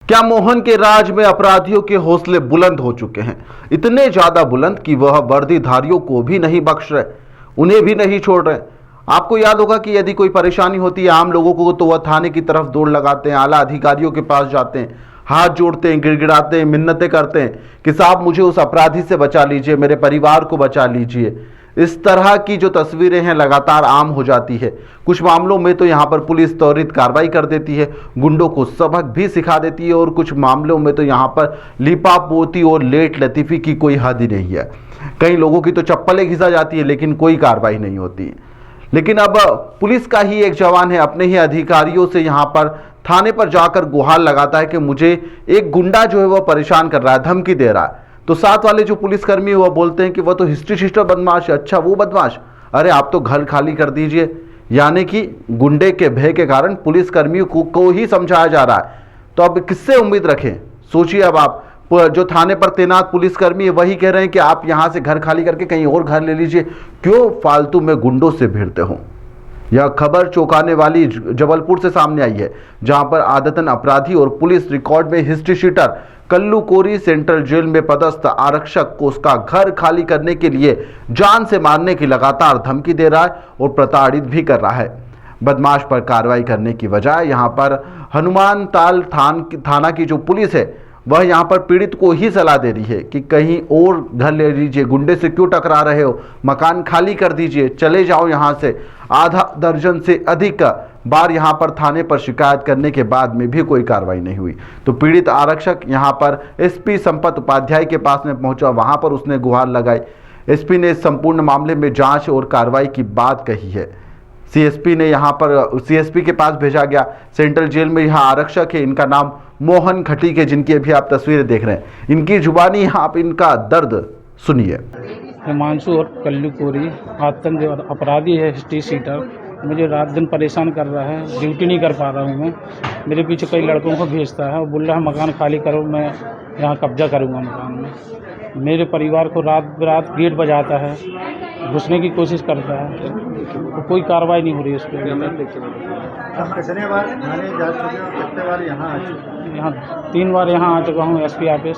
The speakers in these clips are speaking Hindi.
क्या मोहन के राज में अपराधियों के हौसले बुलंद हो चुके हैं, इतने ज्यादा बुलंद कि वह वर्दीधारियों को भी नहीं बख्श रहे, उन्हें भी नहीं छोड़ रहे। आपको याद होगा कि यदि कोई परेशानी होती है आम लोगों को तो वह थाने की तरफ दौड़ लगाते हैं, आला अधिकारियों के पास जाते हैं, हाथ जोड़ते हैं, गिड़गिड़ाते हैं, मिन्नतें करते हैं कि साहब मुझे उस अपराधी से बचा लीजिए, मेरे परिवार को बचा लीजिए। इस तरह की जो तस्वीरें हैं लगातार आम हो जाती है। कुछ मामलों में तो यहाँ पर पुलिस त्वरित कार्रवाई कर देती है, गुंडों को सबक भी सिखा देती है, और कुछ मामलों में तो यहाँ पर लीपापोती और लेट लतीफ़ी की कोई हद ही नहीं है। कई लोगों की तो चप्पलें घिसा जाती है लेकिन कोई कार्रवाई नहीं होती है। लेकिन अब पुलिस का ही एक जवान है अपने ही अधिकारियों से यहाँ पर थाने पर जाकर गुहार लगाता है कि मुझे एक गुंडा जो है वह परेशान कर रहा है, धमकी दे रहा है। तो साथ वाले जो पुलिसकर्मी वह बोलते हैं कि वह तो हिस्ट्री शीटर बदमाश है। अच्छा वो बदमाश, अरे आप तो घर खाली कर दीजिए। यानी कि गुंडे के भय के कारण पुलिसकर्मियों को ही समझाया जा रहा है। तो अब किससे उम्मीद रखें? सोचिए, अब आप जो थाने पर तैनात पुलिसकर्मी है वही कह रहे हैं कि आप यहां से घर खाली करके कहीं और घर ले लीजिए, क्यों फालतू में गुंडों से भिड़ते हो। यह खबर चौंकाने वाली जबलपुर से सामने आई है, जहां पर आदतन अपराधी और पुलिस रिकॉर्ड में हिस्ट्री शीटर कल्लू कोरी सेंट्रल जेल में पदस्थ आरक्षक को उसका घर खाली करने के लिए जान से मारने की लगातार धमकी दे रहा है और प्रताड़ित भी कर रहा है। बदमाश पर कार्रवाई करने की बजाय यहां पर हनुमान ताल थाना की जो पुलिस है वह यहां पर पीड़ित को ही सलाह दे रही है कि कहीं और घर ले लीजिए, गुंडे से क्यों टकरा रहे हो, मकान खाली कर दीजिए, चले जाओ यहां से। आधा दर्जन से अधिक बार यहां पर थाने पर शिकायत करने के बाद में भी कोई कार्रवाई नहीं हुई। तो पीड़ित आरक्षक यहां पर एसपी संपत उपाध्याय के पास में पहुंचा, वहां पर उसने गुहार लगाई। एसपी ने इस संपूर्ण मामले में जांच और कार्रवाई की बात कही है। सीएसपी ने यहां पर सीएसपी के पास भेजा गया। सेंट्रल जेल में यहां आरक्षक है, इनका नाम मोहन खटीक है, जिनकी अभी आप तस्वीरें देख रहे हैं। इनकी जुबानी आप इनका दर्द सुनिए। हिमांशु और कल्लू कोरी आतंक अपराधी है, हिस्ट्री शीटर, मुझे रात दिन परेशान कर रहा है, ड्यूटी नहीं कर पा रहा हूँ मैं। मेरे पीछे कई लड़कों को भेजता है और बोल रहा है मकान खाली करो, मैं यहाँ कब्जा करूँगा मकान में। मेरे परिवार को रात रात गेट बजाता है, घुसने की कोशिश करता है, तो कोई कार्रवाई नहीं हो रही है उस पर। कितने बार थाने जा चुके हो, कितने बार यहाँ आ चुके हो? यहाँ 3 बार यहाँ आ चुका हूँ एसपी ऑफिस,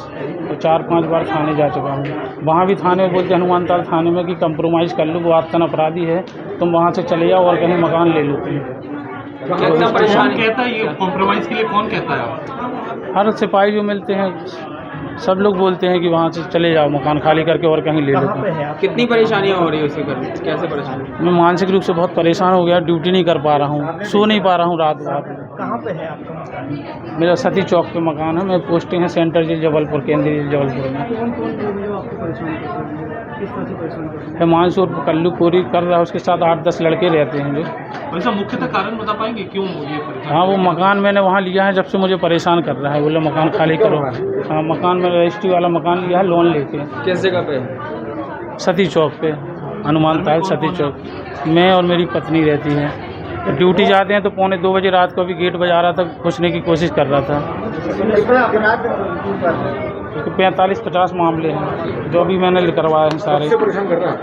और 4-5 बार थाने जा चुका हूँ। वहाँ भी थाने बोलते हनुमान ताल थाने में कि कंप्रोमाइज़ कर लो, वो आतंक अपराधी है, तुम वहाँ से चले जाओ और कहीं मकान ले लो तुम। कितना परेशान कहता है ये कॉम्प्रोमाइज़ के लिए, कौन कहता है? हर सिपाही जो मिलते हैं सब लोग बोलते हैं कि वहाँ से चले जाओ, मकान खाली करके और कहीं ले लो। कितनी परेशानियाँ हो रही है उसी पर, कैसे परेशानी? मैं मानसिक रूप से बहुत परेशान हो गया, ड्यूटी नहीं कर पा रहा हूँ, सो नहीं पा रहा हूँ रात रात। कहाँ पे है आपका मकान? मेरा सती चौक पे मकान है, मैं पोस्टिंग है सेंट्रल जेल जबलपुर, केंद्रीय जेल जबलपुर में। कौन कौन लोग जो आपको परेशान करते हैं, किस तरह से परेशान करते हैं? हिमांशु और कल्लू कोरी कर रहा है, उसके साथ 8-10 लड़के रहते हैं जो। वैसा मुख्यतः कारण बता पाएंगे क्यों ये परेशान? हाँ, वो मकान मैंने वहाँ लिया है जब से मुझे परेशान कर रहा है, बोले मकान खाली करो। हाँ, मकान मैंने रजिस्ट्री वाला मकान लिया है लोन लेके। किस जगह पे? सती चौक पे, हनुमान ताल सती चौक। मैं और मेरी पत्नी रहती हैं। ड्यूटी जाते हैं तो 2:45 बजे रात को भी गेट बजा रहा था, घुसने की कोशिश कर रहा था। 45-50 मामले हैं जो भी मैंने करवाए हैं सारे। परेशान कर रहा है?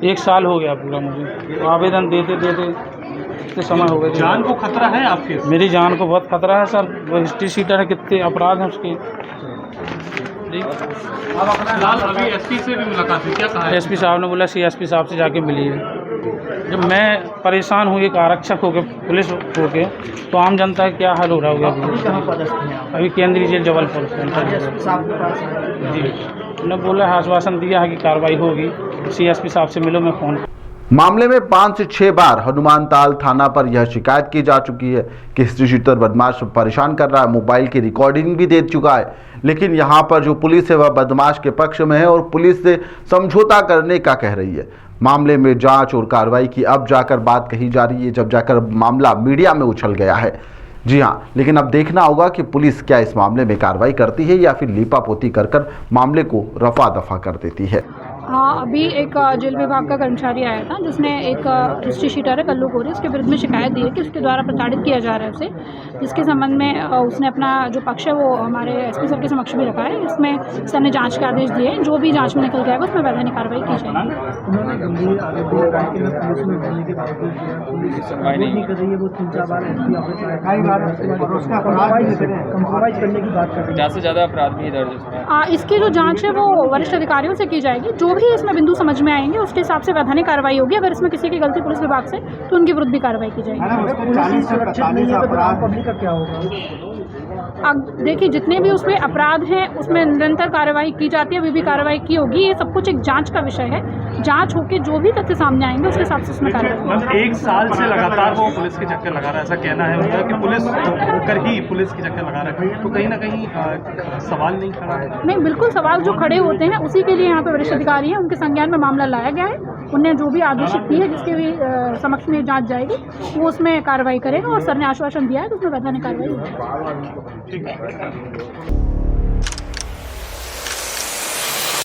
1 साल हो गया पूरा मुझे, तो आवेदन देते देते कितने समय हो गए। जान को खतरा है आपके? मेरी जान को बहुत खतरा है सर, वो हिस्ट्री शीटर है, कितने अपराध हैं उसके। फिलहाल अभी एसपी से भी मुलाकात हुई, क्या कहा? एसपी साहब ने बोला सीएसपी साहब से जाके मिलिए। जब मैं परेशान हूँ एक आरक्षक होके, पुलिस होके, तो आम जनता का क्या हाल हो रहा होगा। अभी केंद्रीय जेल जबलपुर जी, उन्होंने बोला आश्वासन दिया है कि कार्रवाई होगी, सीएसपी साहब से मिलो, मैं फ़ोन। मामले में 5 से 6 बार हनुमान ताल थाना पर यह शिकायत की जा चुकी है कि हिस्ट्री शीटर बदमाश परेशान कर रहा है, मोबाइल की रिकॉर्डिंग भी दे चुका है। लेकिन यहाँ पर जो पुलिस है वह बदमाश के पक्ष में है और पुलिस से समझौता करने का कह रही है। मामले में जांच और कार्रवाई की अब जाकर बात कही जा रही है, जब जाकर मामला मीडिया में उछल गया है। जी हाँ, लेकिन अब देखना होगा कि पुलिस क्या इस मामले में कार्रवाई करती है या फिर लीपापोती कर मामले को रफा दफा कर देती है। हाँ, अभी एक जेल विभाग का कर्मचारी आया था जिसने एक हिस्ट्री शीटर है कल्लू कोरी, उसके विरुद्ध में शिकायत दी है कि उसके द्वारा प्रताड़ित किया जा रहा है उसे, जिसके संबंध में उसने अपना जो पक्ष है वो हमारे एसपी सर के समक्ष भी रखा है। इसमें सर ने जांच के आदेश दिए हैं, जो भी जांच में निकल के आएगा उसमें वैधानिक कार्रवाई की जाएगी। उन्होंने गंभीर आरोप लगाया कि मैं पुलिस में बोलने के बावजूद पुलिस सुनवाई नहीं कर रही है। वो 3-4 बार एसपी ऑफिस में कंप्रोमाइज करने की बात कर रही है। ज़्यादा से ज़्यादा अपराध भी दर्ज है इसमें। इसकी जो जांच है वो वरिष्ठ अधिकारियों से की जाएगी। जो भी इसमें बिंदु समझ में आएंगे उसके हिसाब से वैधानिक कार्रवाई होगी। अगर इसमें किसी की गलती पुलिस विभाग से तो उनके विरुद्ध भी कार्रवाई की जाएगी। पब्लिक का क्या होगा? अब देखिए, जितने भी उसमें अपराध हैं उसमें निरंतर कार्रवाई की जाती है, अभी भी कार्रवाई की होगी। ये सब कुछ एक जांच का विषय है। जांच होकर जो भी तथ्य सामने आएंगे उसके हिसाब से उसमें कार्रवाई होगी। 1 साल से लगातार वो पुलिस के चक्कर लगा रहा है, ऐसा कहना है उनका कि पुलिस होकर ही पुलिस के चक्कर लगा रहा है, तो कहीं ना कहीं सवाल नहीं खड़ा है? नहीं, बिल्कुल सवाल जो खड़े होते हैं उसी के लिए यहाँ पे वरिष्ठ अधिकारी हैं, उनके संज्ञान में मामला लाया गया है। उनने जो भी आदेशित की है, जिसके भी समक्ष में जांच जाएगी वो उसमें कार्रवाई करेगा और सर ने आश्वासन दिया है तो उसमें वैधानिक कार्रवाई होगी।